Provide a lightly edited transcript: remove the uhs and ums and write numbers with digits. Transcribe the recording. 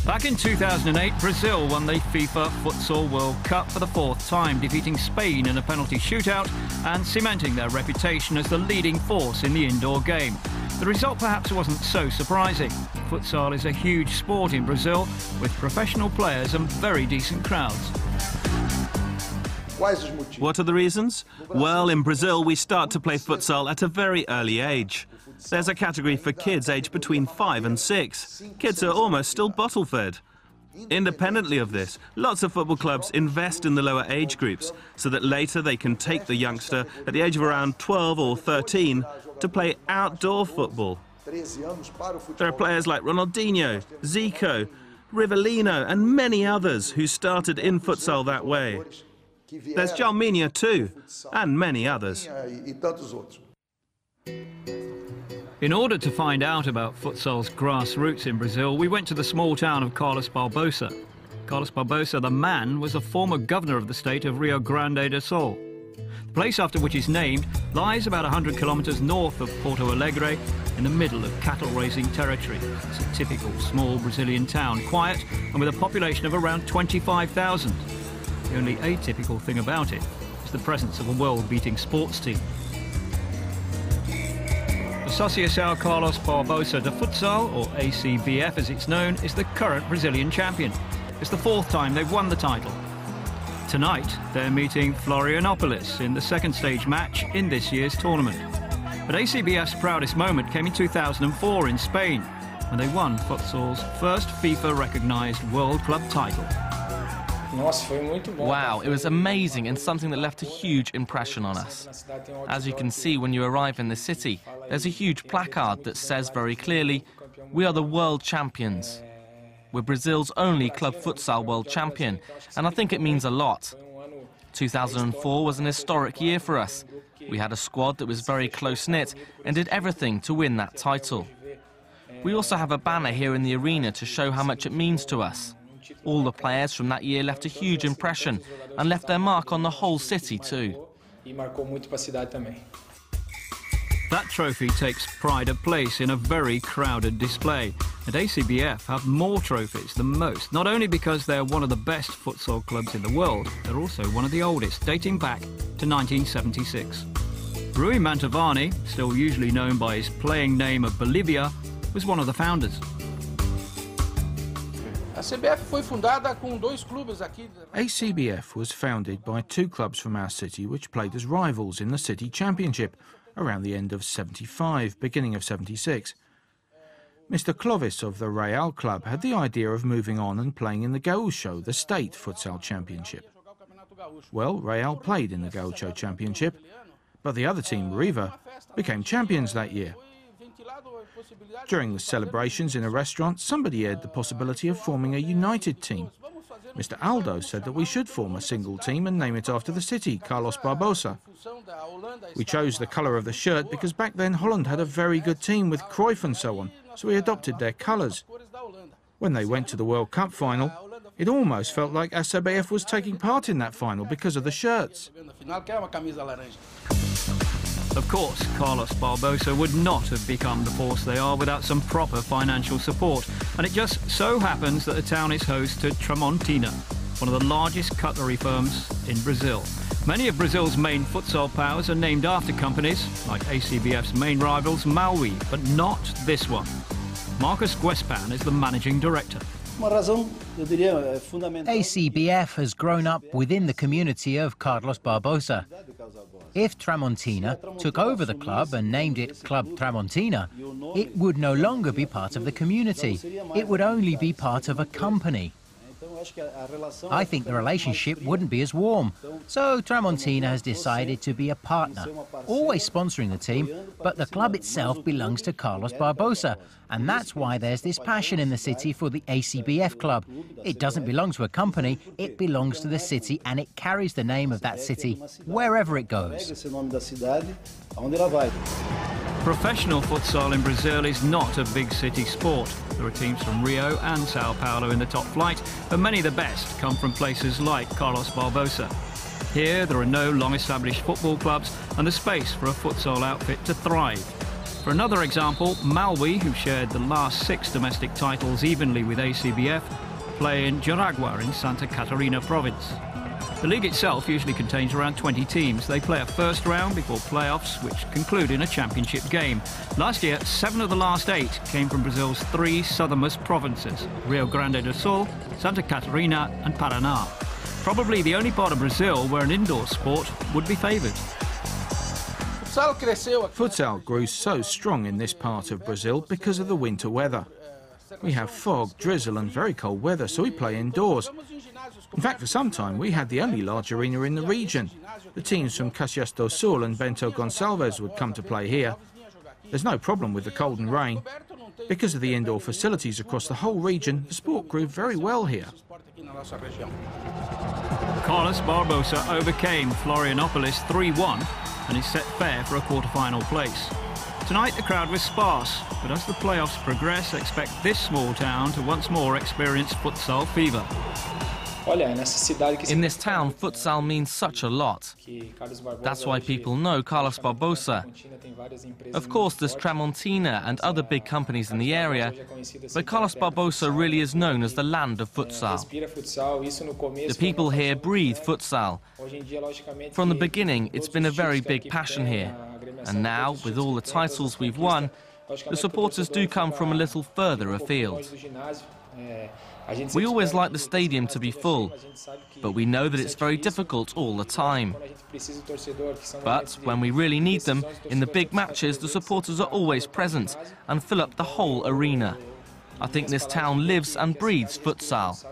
Back in 2008, Brazil won the FIFA Futsal World Cup for the 4th time, defeating Spain in a penalty shootout and cementing their reputation as the leading force in the indoor game. The result perhaps wasn't so surprising. Futsal is a huge sport in Brazil, with professional players and very decent crowds. What are the reasons? Well, in Brazil, we start to play futsal at a very early age. There's a category for kids aged between 5 and 6. Kids are almost still bottle-fed. Independently of this, lots of football clubs invest in the lower age groups so that later they can take the youngster at the age of around 12 or 13 to play outdoor football. There are players like Ronaldinho, Zico, Rivellino and many others who started in futsal that way. There's Jalminha too, and many others. In order to find out about futsal's grassroots in Brazil, we went to the small town of Carlos Barbosa. Carlos Barbosa, the man, was a former governor of the state of Rio Grande do Sul. The place after which is named lies about 100 kilometres north of Porto Alegre, in the middle of cattle-raising territory. It's a typical small Brazilian town, quiet and with a population of around 25,000. The only atypical thing about it is the presence of a world-beating sports team. Associação Carlos Barbosa de Futsal, or ACBF as it's known, is the current Brazilian champion. It's the 4th time they've won the title. Tonight, they're meeting Florianopolis in the second stage match in this year's tournament. But ACBF's proudest moment came in 2004 in Spain, when they won futsal's first FIFA-recognised World Club title. Wow, it was amazing and something that left a huge impression on us. As you can see when you arrive in the city, there's a huge placard that says very clearly, "We are the world champions." We're Brazil's only club futsal world champion, and I think it means a lot. 2004 was an historic year for us. We had a squad that was very close-knit and did everything to win that title. We also have a banner here in the arena to show how much it means to us. All the players from that year left a huge impression and left their mark on the whole city too. That trophy takes pride of place in a very crowded display. And ACBF have more trophies than most, not only because they're one of the best futsal clubs in the world, they're also one of the oldest, dating back to 1976. Rui Mantovani, still usually known by his playing name of Bolivia, was one of the founders. ACBF was founded by 2 clubs from our city which played as rivals in the city championship around the end of '75, beginning of '76. Mr. Clovis of the Real Club had the idea of moving on and playing in the Gaúcho, the state futsal championship. Well, Real played in the Gaúcho championship, but the other team, River, became champions that year. During the celebrations in a restaurant, somebody aired the possibility of forming a united team. Mr. Aldo said that we should form a single team and name it after the city, Carlos Barbosa. We chose the colour of the shirt because back then Holland had a very good team with Cruyff and so on, so we adopted their colours. When they went to the World Cup final, it almost felt like ACBF was taking part in that final because of the shirts. Of course, Carlos Barbosa would not have become the force they are without some proper financial support. And it just so happens that the town is host to Tramontina, one of the largest cutlery firms in Brazil. Many of Brazil's main futsal powers are named after companies, like ACBF's main rivals, Maui, but not this one. Marcus Guespan is the managing director. ACBF has grown up within the community of Carlos Barbosa. If Tramontina took over the club and named it Club Tramontina, it would no longer be part of the community. It would only be part of a company. I think the relationship wouldn't be as warm. So Tramontina has decided to be a partner, always sponsoring the team, but the club itself belongs to Carlos Barbosa. And that's why there's this passion in the city for the ACBF club. It doesn't belong to a company, it belongs to the city, and it carries the name of that city wherever it goes. Professional futsal in Brazil is not a big city sport. There are teams from Rio and Sao Paulo in the top flight, but many of the best come from places like Carlos Barbosa. Here, there are no long-established football clubs and the space for a futsal outfit to thrive. For another example, Malwi, who shared the last 6 domestic titles evenly with ACBF, play in Jaragua in Santa Catarina province. The league itself usually contains around 20 teams. They play a first round before playoffs, which conclude in a championship game. Last year, 7 of the last 8 came from Brazil's 3 southernmost provinces, Rio Grande do Sul, Santa Catarina and Paraná. Probably the only part of Brazil where an indoor sport would be favoured. Futsal grew so strong in this part of Brazil because of the winter weather. We have fog, drizzle and very cold weather, so we play indoors. In fact, for some time, we had the only large arena in the region. The teams from Caxias do Sul and Bento Gonçalves would come to play here. There's no problem with the cold and rain. Because of the indoor facilities across the whole region, the sport grew very well here. Carlos Barbosa overcame Florianopolis 3-1 and is set fair for a quarter-final place. Tonight the crowd was sparse, but as the playoffs progress, expect this small town to once more experience futsal fever. In this town, futsal means such a lot. That's why people know Carlos Barbosa. Of course, there's Tramontina and other big companies in the area, but Carlos Barbosa really is known as the land of futsal. The people here breathe futsal. From the beginning, it's been a very big passion here. And now, with all the titles we've won, the supporters do come from a little further afield. We always like the stadium to be full, but we know that it's very difficult all the time. But when we really need them, in the big matches, the supporters are always present and fill up the whole arena. I think this town lives and breathes futsal.